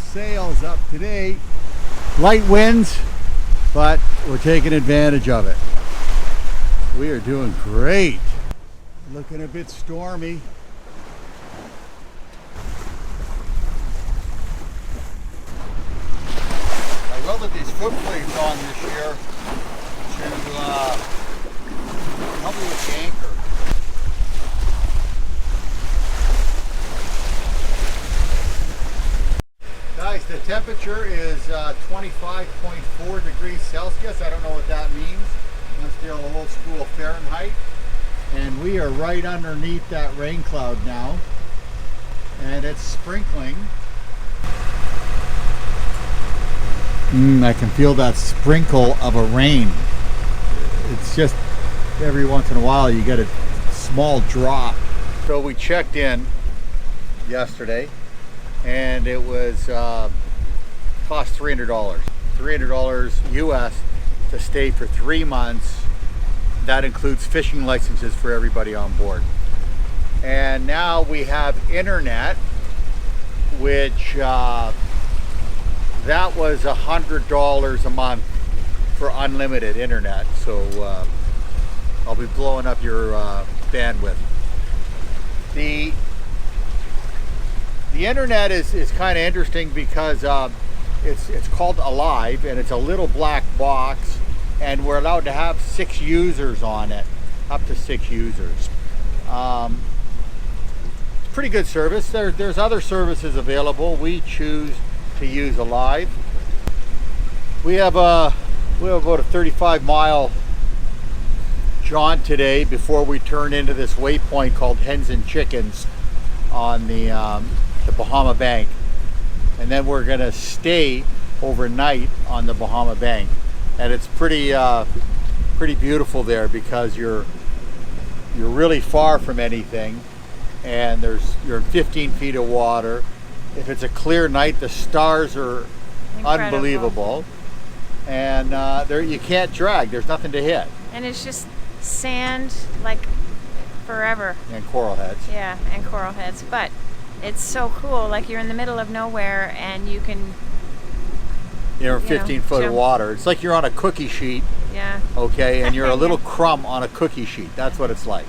sails up today. Light winds, but we're taking advantage of it. We are doing great. Looking a bit stormy. I welded these foot plates on this year to help me with the anchor. Guys, the temperature is 25.4 degrees Celsius. I don't know what that means. That's still old school Fahrenheit. And we are right underneath that rain cloud now. And it's sprinkling. I can feel that sprinkle of a rain. It's just every once in a while you get a small drop. So we checked in yesterday and it was cost $300 US to stay for 3 months. That includes fishing licenses for everybody on board. And now we have internet, which that was $100 a month for unlimited internet. So I'll be blowing up your bandwidth. The internet is kind of interesting because it's called Alive, and it's a little black box, and we're allowed to have 6 users on it, up to 6 users. Pretty good service. There's other services available. We choose to use Alive. We have about a 35-mile jaunt today before we turn into this waypoint called Hens and Chickens on the Bahama Bank, and then we're gonna stay overnight on the Bahama Bank, and it's pretty beautiful there because you're really far from anything, and you're in 15 feet of water. If it's a clear night, the stars are incredible. Unbelievable, and you can't drag. There's nothing to hit, and it's just sand like forever, and coral heads. Yeah, and coral heads, but it's so cool. Like you're in the middle of nowhere and you can, you're in 15 foot of water. It's like you're on a cookie sheet. Yeah. Okay, and you're a little crumb on a cookie sheet. That's what it's like.